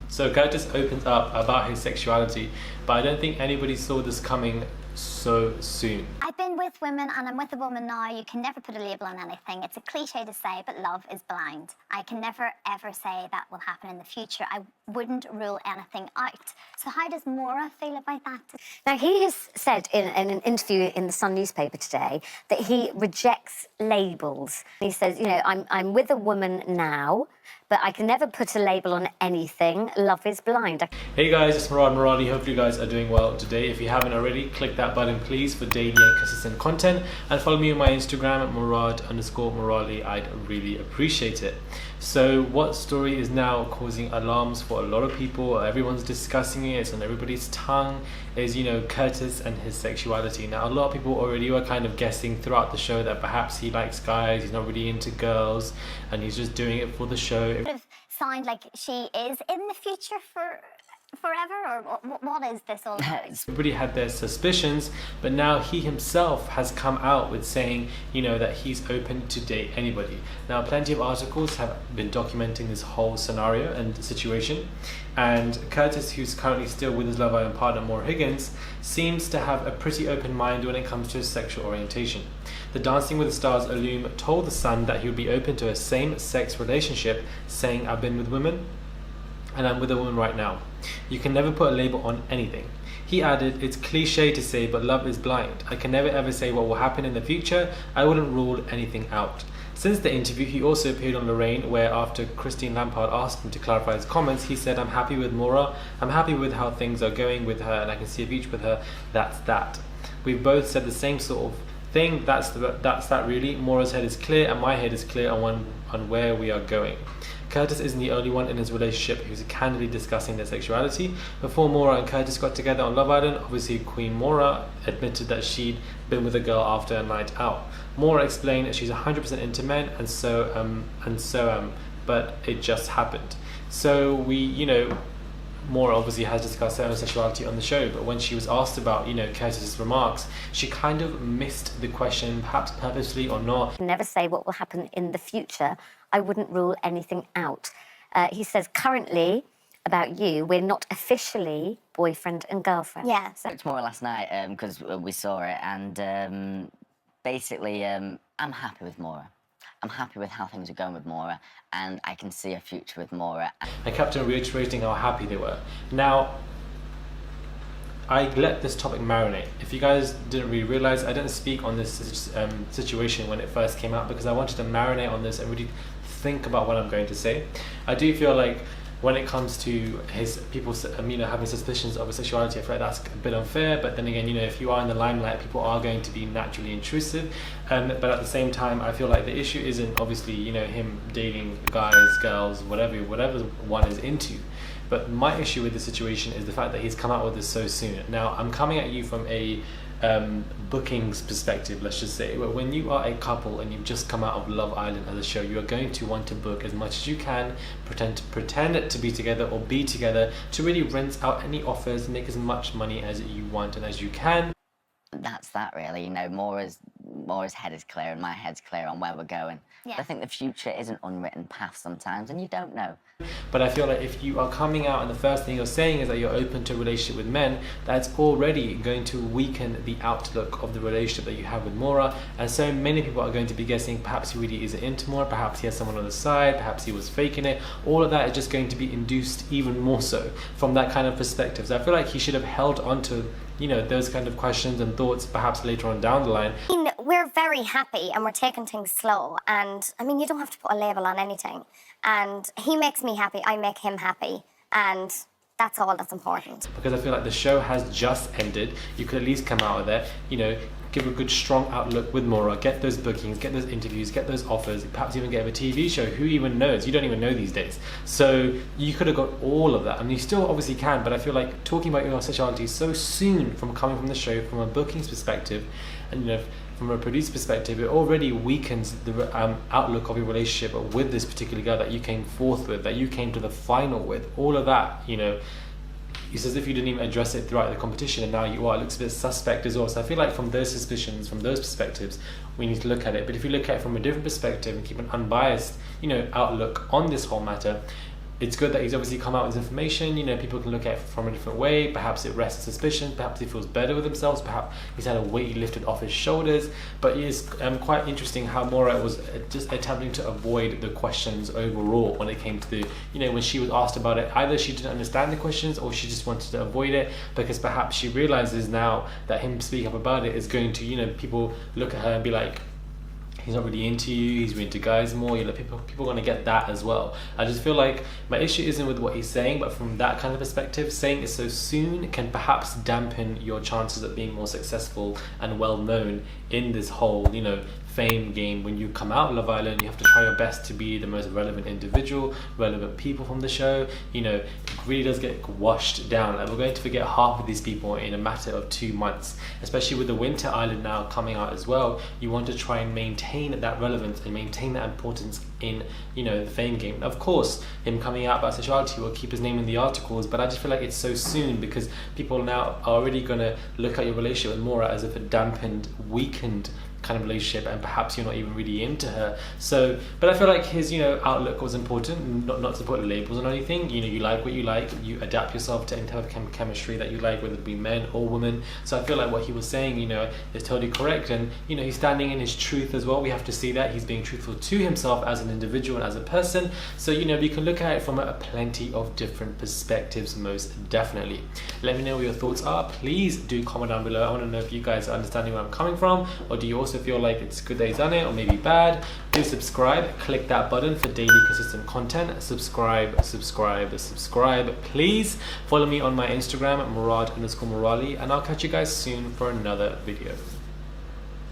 So Curtis opens up about his sexuality, but I don't think anybody saw this coming so soon. I've been with women and I'm with a woman now. You can never put a label on anything. It's a cliche to say, but love is blind. I can never ever say that will happen in the future. I wouldn't rule anything out. So how does Maura feel about that? Now, he has said in an interview in the Sun newspaper today that he rejects labels. He says, you know, I'm with a woman now, but I can never put a label on anything. Love is blind. Hey guys, it's Maura Morali. Hope you guys are doing well today. If you haven't already, click that button please for daily and consistent content, and follow me on my Instagram at Murad_Morali. I'd really appreciate it. So what story is now causing alarms for a lot of people? Everyone's discussing it, it's on everybody's tongue, is, you know, Curtis and his sexuality. Now a lot of people already were kind of guessing throughout the show that perhaps he likes guys, he's not really into girls, and he's just doing it for the show. It would sound like she is in the future forever, or what is this all about? Everybody had their suspicions, but now he himself has come out with saying, you know, that he's open to date anybody. Now plenty of articles have been documenting this whole scenario and situation, and Curtis, who's currently still with his Love Island partner Maura Higgins, seems to have a pretty open mind when it comes to his sexual orientation. The Dancing with the Stars alum told The Sun that he would be open to a same-sex relationship, saying, "I've been with women and I'm with a woman right now. You can never put a label on anything." He added, "It's cliche to say, but love is blind. I can never ever say what will happen in the future. I wouldn't rule anything out." Since the interview, he also appeared on Lorraine, where after Christine Lampard asked him to clarify his comments, he said, "I'm happy with Maura. I'm happy with how things are going with her, and I can see a future with her. That's that. We've both said the same sort of thing. That's that really. Maura's head is clear, and my head is clear on where we are going." Curtis isn't the only one in his relationship who's candidly discussing their sexuality. Before Maura and Curtis got together on Love Island, obviously Queen Maura admitted that she'd been with a girl after a night out. Maura explained that she's 100% into men, but it just happened. So we, you know, Maura obviously has discussed her own sexuality on the show, but when she was asked about, you know, Curtis's remarks, she kind of missed the question, perhaps purposely or not. I can never say what will happen in the future. I wouldn't rule anything out. He says, currently, about you, we're not officially boyfriend and girlfriend. Yeah. I spoke to Maura last night because we saw it, and basically, I'm happy with Maura. I'm happy with how things are going with Maura, and I can see a future with Maura. I kept on reiterating how happy they were. Now, I let this topic marinate. If you guys didn't really realize, I didn't speak on this situation when it first came out because I wanted to marinate on this and really think about what I'm going to say. I do feel like when it comes to people, you know, having suspicions of his sexuality, I feel like that's a bit unfair. But then again, you know, if you are in the limelight, people are going to be naturally intrusive. But at the same time, I feel like the issue isn't obviously, you know, him dating guys, girls, whatever one is into. But my issue with the situation is the fact that he's come out with this so soon. Now, I'm coming at you from a bookings perspective, let's just say. When you are a couple and you've just come out of Love Island as a show, you are going to want to book as much as you can, pretend to be together or be together, to really rinse out any offers, make as much money as you want and as you can. That's that, really. You know, Maura's head is clear and my head's clear on where we're going. Yeah. I think the future is an unwritten path sometimes, and you don't know. But I feel like if you are coming out and the first thing you're saying is that you're open to a relationship with men, that's already going to weaken the outlook of the relationship that you have with Maura. And so many people are going to be guessing perhaps he really isn't into Maura, perhaps he has someone on the side, perhaps he was faking it. All of that is just going to be induced even more so from that kind of perspective. So I feel like he should have held on to, you know, those kind of questions and thoughts perhaps later on down the line. I mean, we're very happy and we're taking things slow, and I mean, you don't have to put a label on anything, and he makes me happy, I make him happy, and that's all that's important. Because I feel like the show has just ended. You could at least come out of there, you know, give a good strong outlook with Maura, get those bookings, get those interviews, get those offers, perhaps even get a TV show. Who even knows? You don't even know these days. So you could have got all of that. I mean, you still obviously can, but I feel like talking about your sexuality so soon from coming from the show, from a bookings perspective, and, you know, from a producer perspective, it already weakens the outlook of your relationship with this particular girl that you came forth with, that you came to the final with. All of that, you know, it's as if you didn't even address it throughout the competition, and now you are. It looks a bit suspect as well. So I feel like from those suspicions, from those perspectives, we need to look at it. But if you look at it from a different perspective and keep an unbiased, you know, outlook on this whole matter, it's good that he's obviously come out with this information. You know, people can look at it from a different way. Perhaps it rests suspicion. Perhaps he feels better with himself. Perhaps he's had a weight lifted off his shoulders. But it is quite interesting how Maura was just attempting to avoid the questions overall when it came to the, you know, when she was asked about it. Either she didn't understand the questions or she just wanted to avoid it, because perhaps she realizes now that him speaking up about it is going to, you know, people look at her and be like, he's not really into you, he's really into guys more. You know, people are going to get that as well. I just feel like my issue isn't with what he's saying, but from that kind of perspective, saying it so soon can perhaps dampen your chances of being more successful and well known in this whole, you know, fame game. When you come out of Love Island, you have to try your best to be the most relevant individual, relevant people from the show. You know, it really does get washed down. Like, we're going to forget half of these people in a matter of 2 months, especially with the Winter Island now coming out as well. You want to try and maintain that relevance and maintain that importance in, you know, the fame game. Of course, him coming out about sexuality will keep his name in the articles, but I just feel like it's so soon, because people now are already going to look at your relationship with Maura as if a dampened, weakened kind of relationship, and perhaps you're not even really into her. So, but I feel like his, you know, outlook was important, not to put labels on anything. You know, you like what you like, you adapt yourself to any type of chemistry that you like, whether it be men or women. So I feel like what he was saying, you know, is totally correct, and you know, he's standing in his truth as well. We have to see that he's being truthful to himself as an individual and as a person. So, you know, we can look at it from a plenty of different perspectives, most definitely. Let me know what your thoughts are. Please do comment down below. I want to know if you guys are understanding where I'm coming from, or do you also feel like it's good that he's done it, or maybe bad. Do subscribe, click that button for daily consistent content. Subscribe. Please follow me on my Instagram at Murad_Morali, and I'll catch you guys soon for another video.